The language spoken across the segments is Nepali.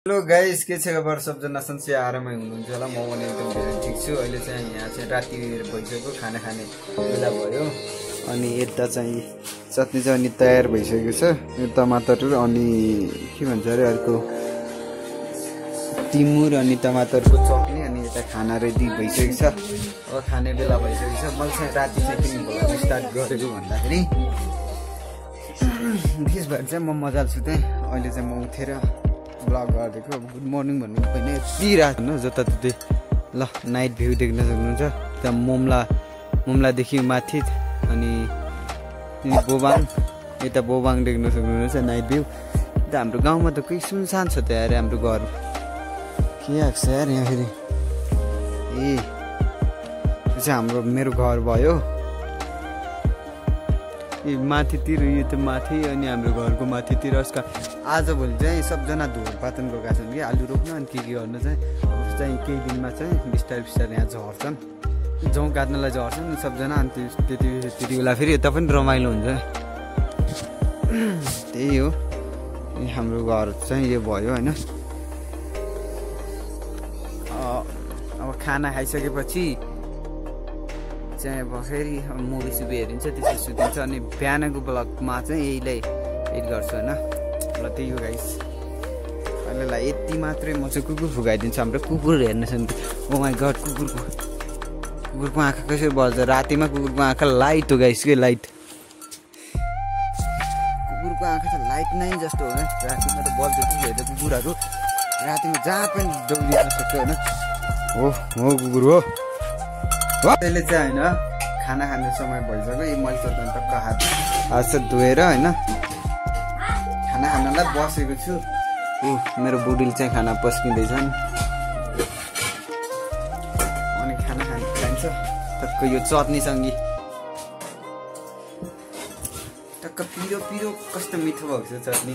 हेलो गाइस, के छ खबर? सबजना सन्चै आरामै हुनुहुन्छ होला। म पनि एकदम धेरै ठिक छु। अहिले चाहिँ यहाँ चाहिँ राति भइसक्यो, खाना खाने बेला भयो। अनि यता चाहिँ चटनी चाहिँ अनि तयार भइसकेको छ। यो टमाटर अनि के भन्छ अरे अर्को तिमुर अनि टमाटरको चटनी। अनि यता खाना रेडी भइसकेको छ। अब खाने बेला भइसकेको छ। मैले चाहिँ राति चाहिँ किन भ्लग स्टार्ट गरेको भन्दाखेरि त्यसबाट चाहिँ म मजाले सुतेँ। अहिले चाहिँ म उठेर ब्लग गरिदिएको। गुड मर्निङ भन्नु पनि पिरात होइन, जताततै ल नाइट भ्यू देख्न सक्नुहुन्छ। त्यहाँ मुम्लादेखि माथि अनि बोबाङ, यता बोबाङ देख्न सक्नुहुन्छ नाइट भ्यू। यता हाम्रो गाउँमा त कोही सुनसान छ त यार। हाम्रो घर के आएको छ यार यहाँ फेरि। ए यो चाहिँ मेरो घर भयो। ए माथितिर यो त माथि अनि हाम्रो घरको माथितिर उसका आजभोलि चाहिँ सबजना धुरपातन गएका छन् कि आलु रोप्न अनि के गर्नु चाहिँ। अब चाहिँ केही दिनमा चाहिँ बिस्तारै यहाँ झर्छन्, जौँ काट्नलाई झर्छन् सबजना। अनि त्यति बेला फेरि यता पनि रमाइलो हुन्छ। त्यही हो, हाम्रो घर चाहिँ यो भयो होइन। अब खाना खाइसकेपछि चाहिँ अब फेरि मुभी सुभी हेरिन्छ, त्यसपछि सुतिन्छ। अनि बिहानको ब्लगमा चाहिँ यहीलाई एड गर्छु होइन। ल त्यही हो गाइस, अहिलेलाई यति मात्रै। म चाहिँ कुकुर फुगाइदिन्छु। हाम्रो कुकुर हेर्नुहोस्। ओ माई गड, कुकुरको आँखा कसरी बल्छ रातिमा? कुकुरको आँखा लाइट हो गाइस, के लाइट। कुकुरको आँखा त लाइट नै जस्तो हो। रातिमा त बल्छ कि हेर्दा कुकुरहरू रातिमा जहाँ पनि दौडिन सक्छ होइन। हो कुकुर हो। त्यसले चाहिँ होइन खाना खाने समय भइसक्यो। मैले त टक्क हात धोएर होइन खाना खानलाई बसेको छु। मेरो बुढीले चाहिँ खाना पस्किँदैछन् अनि खाना खान्छ टक्क यो चटनीसँगै। टक्क पिरो कस्तो मिठो भएको छ चटनी।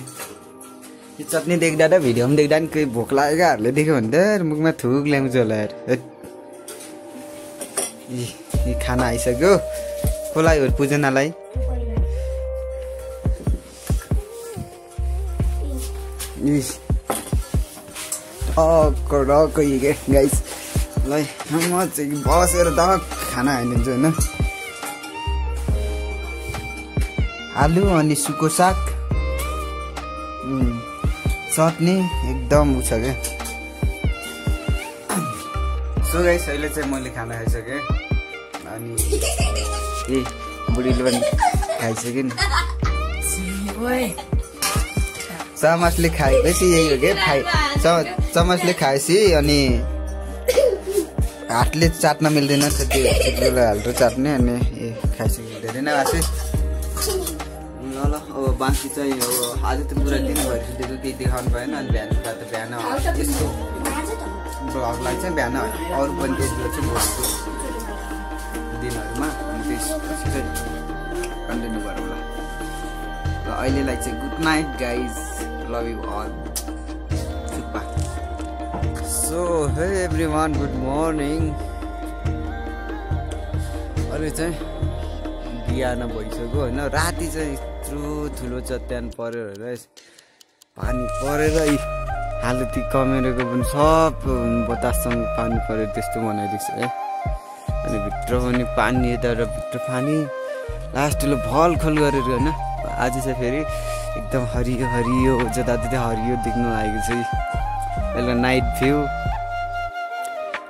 यो चटनी देख्दा र भिडियोमा देख्दा नि केही भोक लागेकाहरूले देख्यो भने त मुखमा थुक ल्याउँछ होला यार। यी खाना आइसक्यो। कसलाई हो? पूजनालाई। गाइस ल म चाहिँ बसेर त खाना हालिदिन्छु होइन। आलु अनि सुको साग चटनी एकदम उ छ क्या। सो गाइस अहिले चाहिँ मैले खाना खाइसकेँ। अनि ए बुढीले पनि खाइसक्यो नि। चमचले खाएपछि यही हो क्या। चमचले खाएपछि अनि हातले चाट्न मिल्दैन, त्यो हाल्छ चाट्ने। अनि ए खाइसक्यो धेरै नै आएको। ल अब बाँकी चाहिँ अब आज त पुरा दिनभरि सुतेको, केही देखाउनु भएन। अनि बिहान यस्तो ब्लगलाई चाहिँ बिहान अरू पनि देख्दै चाहिँ भोलिको दिनहरूमा। अनि त्यसपछि चाहिँ कन्टिन्यू गरौँ ल। अहिलेलाई चाहिँ good night guys, love you all. So hey everyone, good morning. अहिले चाहिँ बिहान भइसक्यो होइन। राति चाहिँ यत्रो ठुलो चट्यान पऱ्यो होइन, पानी परेर हालती कमेरोको पनि सब बताससँग पानी पऱ्यो त्यस्तो बनाइदिएको छ है। अनि भित्र पनि पानी, यता र भित्र पानी लास्ट ठुलो भलखल गरेर होइन। आज चाहिँ फेरि एकदम हरियो जताततै हरियो देख्न लागेको छ। अहिले नाइट भ्यू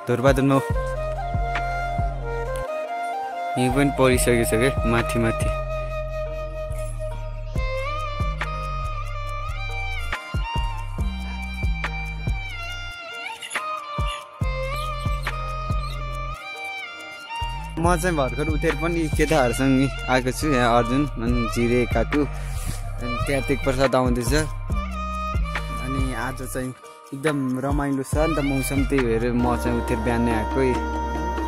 धुरपातनमा यही पनि परिसकेको छ क्या माथि। म चाहिँ भर्खर उठेर पनि केटाहरूसँग आएको छु। यहाँ अर्जुन अनि जिरे काकु अनि कार्तिक प्रसाद आउँदैछ। अनि आज चाहिँ एकदम रमाइलो छ नि त मौसम, त्यही भएर म चाहिँ उठेर बिहानै आएको।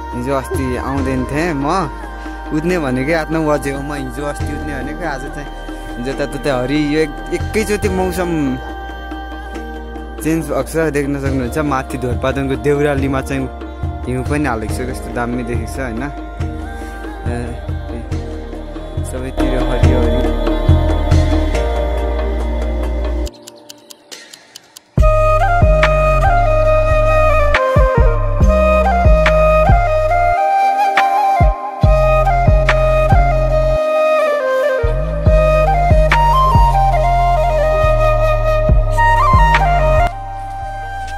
हिजो अस्ति आउँदैन थिएँ म, उठ्ने भनेकै 8-9 बजेको। म हिजो अस्ति उठ्ने भनेको। आज चाहिँ जताततै हरियो एकैचोटि मौसम चेन्ज भएको छ, देख्न सक्नुहुन्छ। माथि धुरपातनको देउरालीमा चाहिँ हिउँ पनि हालेको छ, कस्तो दामी देखेको छ होइन। सबैतिर हरियो।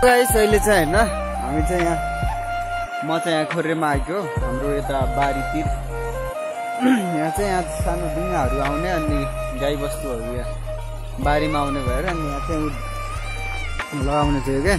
गाइस अहिले चाहिँ हैन हामी चाहिँ यहाँ म चाहिँ यहाँ खोरेमा आएको हाम्रो यता बारीतिर यहाँ चाहिँ यहाँ सानो डुङ्गाहरू आउने अनि गाईबस्तुहरू यहाँ बारीमा आउने भएर अनि यहाँ चाहिँ लगाउने थियो क्या